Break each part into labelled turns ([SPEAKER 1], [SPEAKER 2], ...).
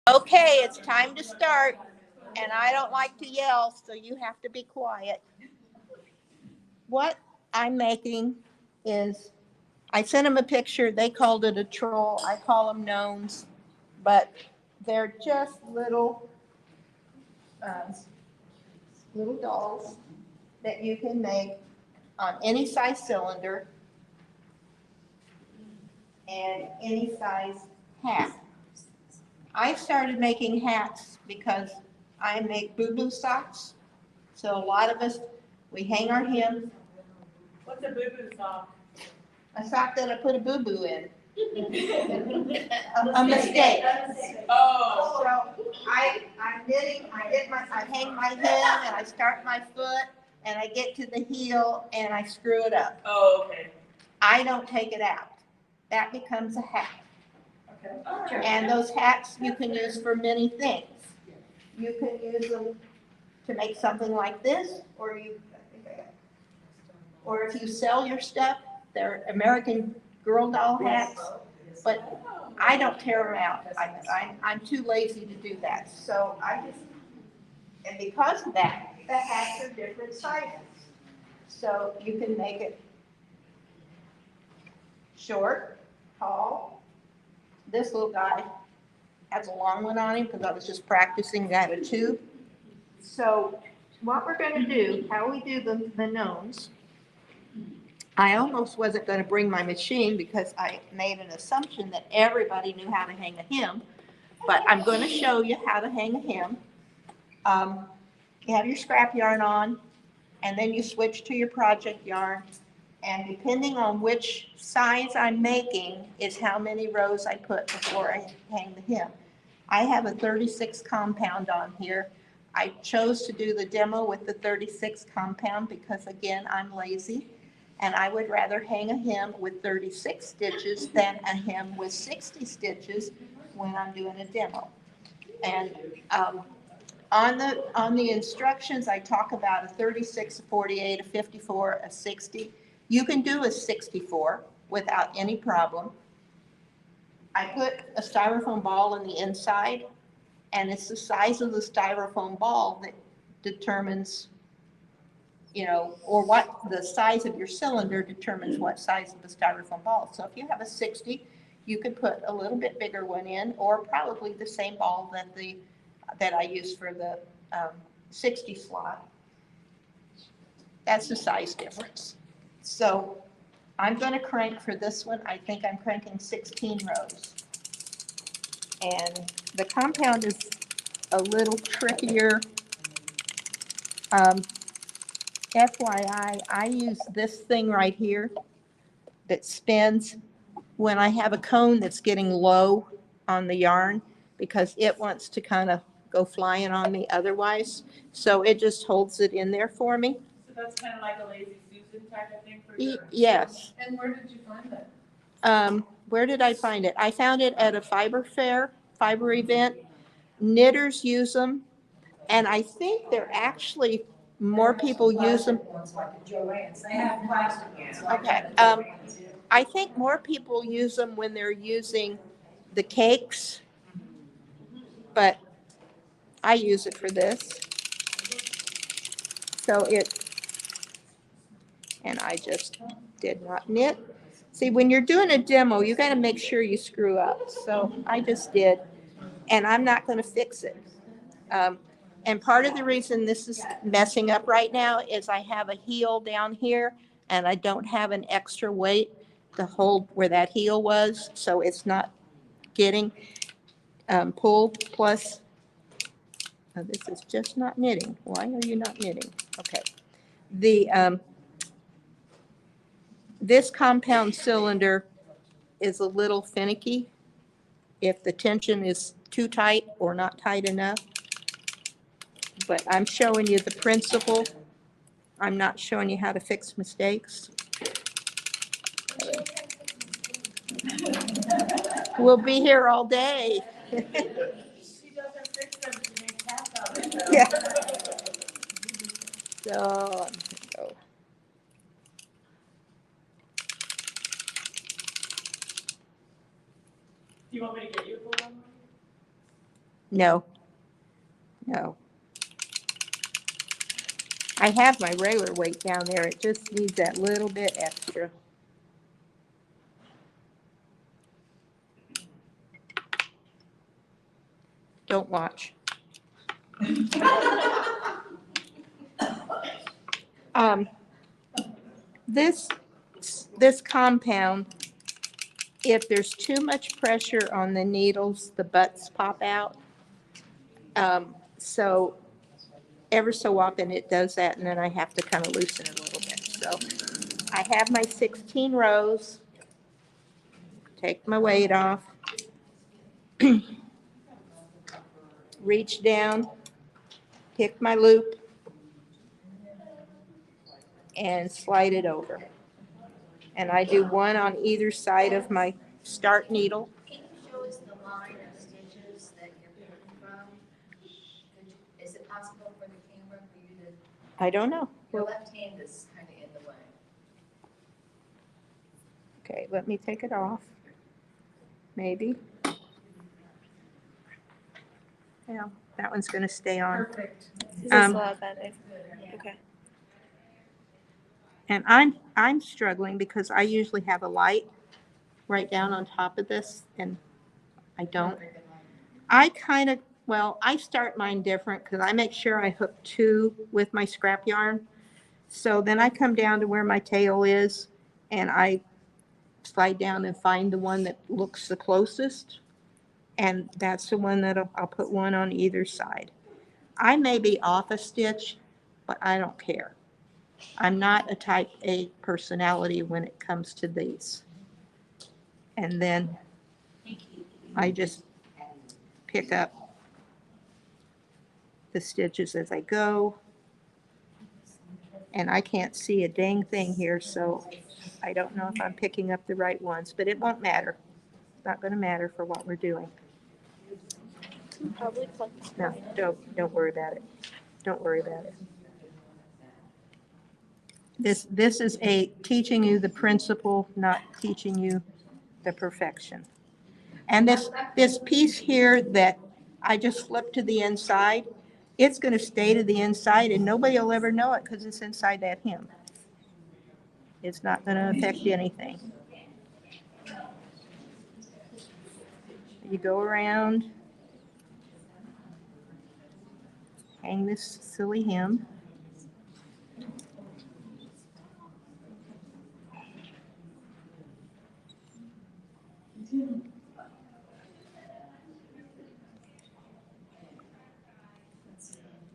[SPEAKER 1] Okay, it's time to start, and I don't like to yell, so you have to be quiet. What I'm making is, I sent them a picture, they called it a troll, I call them gnomes, but they're just uh, little dolls that you can make on any size cylinder and any size hat. I started making hats because I make boo-boo socks. So a lot of us, we hang our hem.
[SPEAKER 2] What's a boo-boo sock?
[SPEAKER 1] A sock that I put a boo-boo in. A mistake.
[SPEAKER 2] Oh.
[SPEAKER 1] So I'm knitting, I hang my hem and I start my foot and I get to the heel and I screw it up.
[SPEAKER 2] Oh, okay.
[SPEAKER 1] I don't take it out. That becomes a hat.
[SPEAKER 2] Okay.
[SPEAKER 1] And those hats you can use for many things. You can use them to make something like this, or if you sell your stuff, they're American Girl doll hats, but I don't tear them out. I'm too lazy to do that. So and because of that, the hats are different sizes. So you can make it short, tall. This little guy has a long one on him because I was just practicing. I have a tube. So what we're going to do, how we do the gnomes, I almost wasn't going to bring my machine because I made an assumption that everybody knew how to hang a hem, but I'm going to show you how to hang a hem. You have your scrap yarn on, and then you switch to your project yarn, and depending on which size I'm making is how many rows I put before I hang the hem. I have a 36 compound on here. I chose to do the demo with the 36 compound because, again, I'm lazy, and I would rather hang a hem with 36 stitches than a hem with 60 stitches when I'm doing a demo. And on the instructions, I talk about a 36, a 48, a 54, a 60. You can do a 64 without any problem. I put a styrofoam ball in the inside, and it's the size of the styrofoam ball that determines, or what the size of your cylinder determines what size of the styrofoam ball. So if you have a 60, you could put a little bit bigger one in, or probably the same ball that I use for the 60 slot. That's the size difference. So I'm going to crank for this one. I think I'm cranking 16 rows. And the compound is a little trickier. FYI, I use this thing right here that spins when I have a cone that's getting low on the yarn because it wants to kind of go flying on me otherwise. So it just holds it in there for me.
[SPEAKER 2] So that's kind of like a lazy Susan type of thing for your...
[SPEAKER 1] Yes.
[SPEAKER 2] And where did you find that?
[SPEAKER 1] Where did I find it? I found it at a fiber event. Knitters use them, and I think they're actually more people use them. Okay. I think more people use them when they're using the cakes, but I use it for this. So and I just did not knit. See, when you're doing a demo, you got to make sure you screw up. So I just did, and I'm not going to fix it. And part of the reason this is messing up right now is I have a heel down here, and I don't have an extra weight to hold where that heel was, so it's not getting pulled. Plus, this is just not knitting. Why are you not knitting? Okay. This compound cylinder is a little finicky if the tension is too tight or not tight enough. But I'm showing you the principle. I'm not showing you how to fix mistakes. We'll be here all day.
[SPEAKER 2] She doesn't fix them, she makes half of it.
[SPEAKER 1] Yeah. So, go.
[SPEAKER 2] Do you want me to get you a full one?
[SPEAKER 1] No, no. I have my regular weight down there. It just needs that little bit extra. Don't watch. Um, this compound, if there's too much pressure on the needles, the butts pop out. So ever so often it does that, and then I have to kind of loosen it a little bit. So I have my 16 rows. Take my weight off. Reach down, pick my loop, and slide it over. And I do one on either side of my start needle.
[SPEAKER 3] Can you show us the line of stitches that you're picking from? Is it possible for the camera for you to,
[SPEAKER 1] I don't know.
[SPEAKER 3] your left hand is kind of in the way.
[SPEAKER 1] Okay, let me take it off. Maybe. Yeah, that one's going to stay on.
[SPEAKER 2] Perfect.
[SPEAKER 4] Is this
[SPEAKER 1] Um,
[SPEAKER 4] a lot better? Okay.
[SPEAKER 1] And I'm struggling because I usually have a light right down on top of this, and I don't. I kind of, well, I start mine different because I make sure I hook two with my scrap yarn. So then I come down to where my tail is, and I slide down and find the one that looks the closest. And that's the one that I'll put one on either side. I may be off a stitch, but I don't care. I'm not a type A personality when it comes to these. And then I just pick up the stitches as I go. And I can't see a dang thing here, so I don't know if I'm picking up the right ones, but it won't matter. It's not going to matter for what we're doing.
[SPEAKER 4] Probably plug.
[SPEAKER 1] No, don't worry about it. Don't worry about it. This is a teaching you the principle, not teaching you the perfection. And this piece here that I just flipped to the inside, it's going to stay to the inside and nobody will ever know it because it's inside that hem. It's not going to affect anything. You go around, hang this silly hem.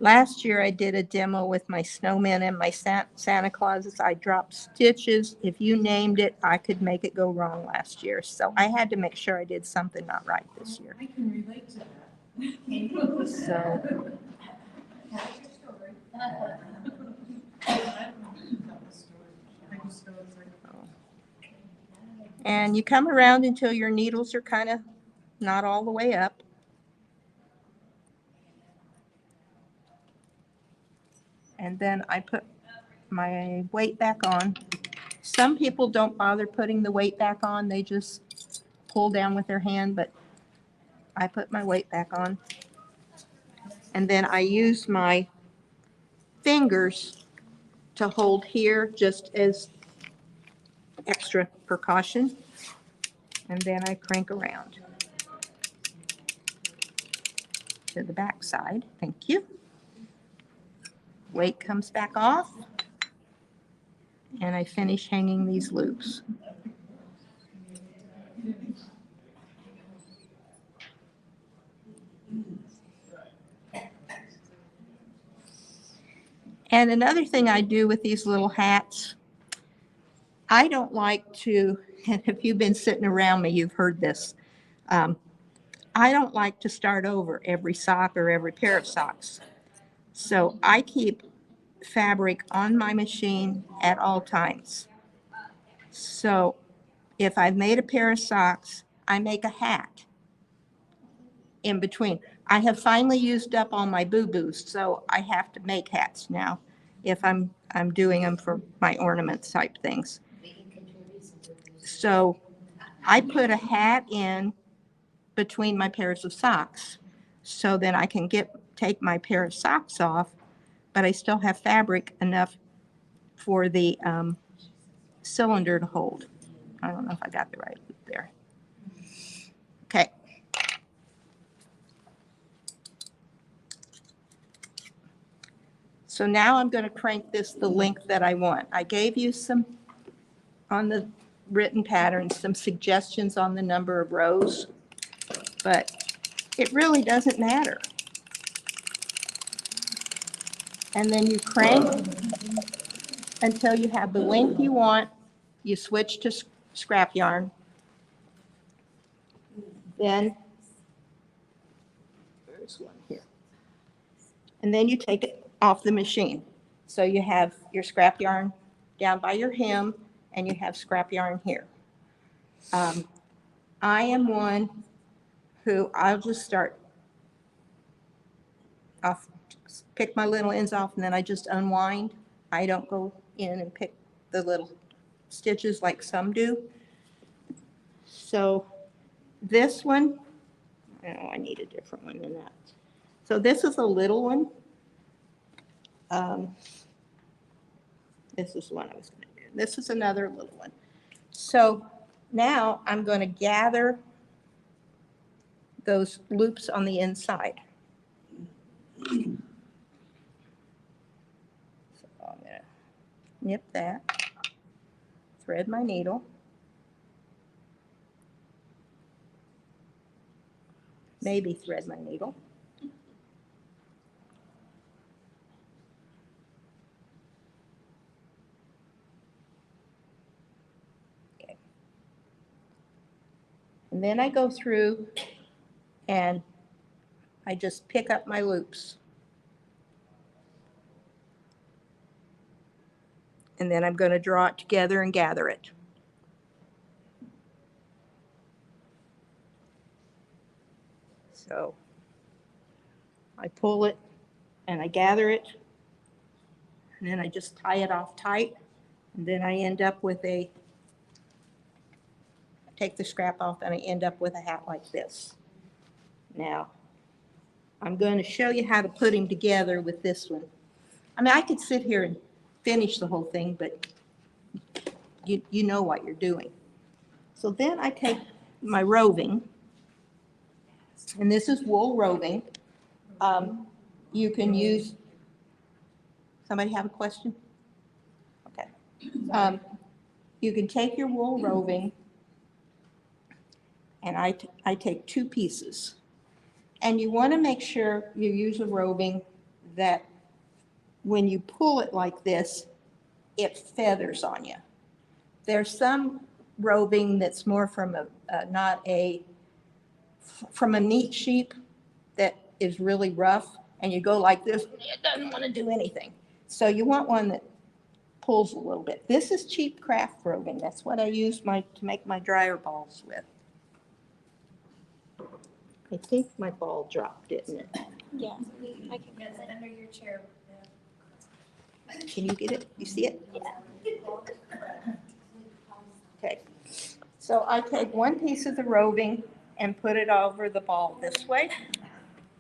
[SPEAKER 1] Last year I did a demo with my snowmen and my Santa Clauses. I dropped stitches. If you named it, I could make it go wrong last year. So I had to make sure I did something not right this year.
[SPEAKER 2] I can relate to that.
[SPEAKER 1] So, and you come around until your needles are kind of not all the way up. And then I put my weight back on. Some people don't bother putting the weight back on. They just pull down with their hand, but I put my weight back on. And then I use my fingers to hold here just as extra precaution. And then I crank around to the back side. Thank you. Weight comes back off. And I finish hanging these loops. And another thing I do with these little hats, I don't like to, and if you've been sitting around me, you've heard this. I don't like to start over every sock or every pair of socks. So I keep fabric on my machine at all times. So if I've made a pair of socks, I make a hat in between. I have finally used up all my boo-boos, so I have to make hats now if I'm doing them for my ornament type things. So I put a hat in between my pairs of socks. so then I can take my pair of socks off, but I still have fabric enough for the cylinder to hold. I don't know if I got the right loop there. Okay. So now I'm going to crank this the length that I want. I gave you some, on the written pattern, some suggestions on the number of rows, but it really doesn't matter. And then you crank until you have the length you want. You switch to scrap yarn. Then, there's one here. And then you take it off the machine. So you have your scrap yarn down by your hem, and you have scrap yarn here. I am one who I'll just start. I'll pick my little ends off, and then I just unwind. I don't go in and pick the little stitches like some do. So this one, oh, I need a different one than that. So this is a little one. This is the one I was going to do. This is another little one. So now I'm going to gather those loops on the inside. So I'm going to nip that, thread my needle. Maybe thread my needle. Okay. And then I go through and I just pick up my loops. And then I'm going to draw it together and gather it. So I pull it and I gather it, and then I just tie it off tight, and then I end up with take the scrap off, and I end up with a hat like this. Now, I'm going to show you how to put them together with this one. I mean, I could sit here and finish the whole thing, but you know what you're doing. So then I take my roving, and this is wool roving. You can use, somebody have a question? Okay. You can take your wool roving, and I take 2 pieces. And you want to make sure you use a roving that when you pull it like this, it feathers on you. There's some roving that's more from from a neat sheep that is really rough, and you go like this, it doesn't want to do anything. So you want one that pulls a little bit. This is cheap craft roving. That's what I use to make my dryer balls with. I think my ball dropped, didn't it?
[SPEAKER 3] Yeah, I can get it under your chair.
[SPEAKER 1] Can you get it? You see it?
[SPEAKER 3] Yeah.
[SPEAKER 1] Okay. So I take one piece of the roving and put it over the ball this way.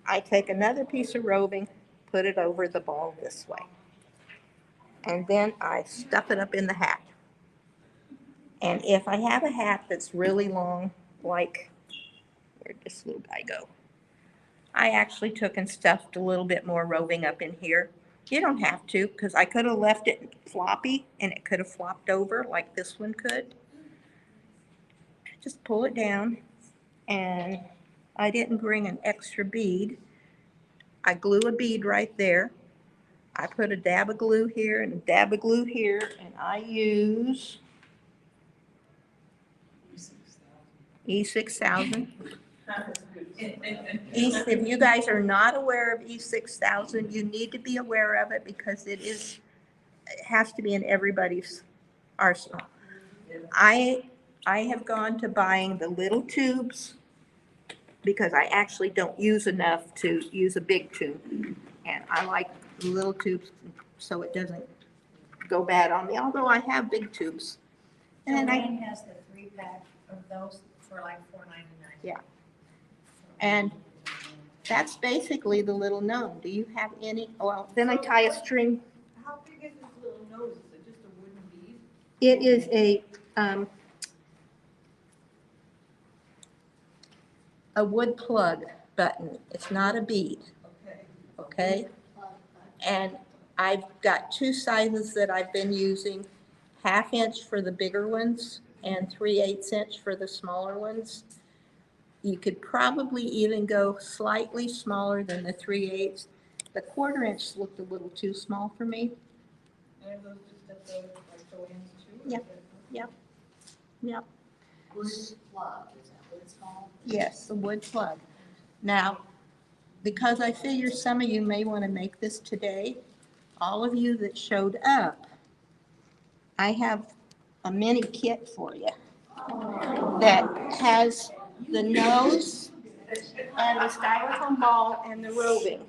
[SPEAKER 1] I take another piece of roving, put it over the ball this way. And then I stuff it up in the hat. And if I have a hat that's really long, like, where'd this little guy go? I actually took and stuffed a little bit more roving up in here. You don't have to, because I could have left it floppy and it could have flopped over like this one could. Just pull it down, and I didn't bring an extra bead. I glue a bead right there. I put a dab of glue here and a dab of glue here, and I use E6000. If you guys are not aware of E6000, you need to be aware of it because it has to be in everybody's arsenal. I have gone to buying the little tubes because I actually don't use enough to use a big tube. And I like the little tubes so it doesn't go bad on me, although I have big tubes. And then
[SPEAKER 3] Joanne has the 3-pack of those for like $4.99.
[SPEAKER 1] Yeah. And That's basically the little gnome. Do you have any, well, then I tie a string.
[SPEAKER 2] How big is this little nose? Is it just a wooden bead?
[SPEAKER 1] It is a wood plug button. It's not a bead,
[SPEAKER 2] Okay.
[SPEAKER 1] okay? And I've got two sizes that I've been using, 1/2 inch for the bigger ones and 3/8 inch for the smaller ones. You could probably even go slightly smaller than the 3/8. The 1/4 inch looked a little too small for me.
[SPEAKER 2] And are those just at the, like, sew-ins too? or
[SPEAKER 1] Yep.
[SPEAKER 2] is that-
[SPEAKER 1] Yep,
[SPEAKER 3] Wood plug, is that what it's called?
[SPEAKER 1] yes, the wood plug. Now, because I figure some of you may want to make this today, all of you that showed up, I have a mini kit for you that has the nose and the styrofoam ball and the roving.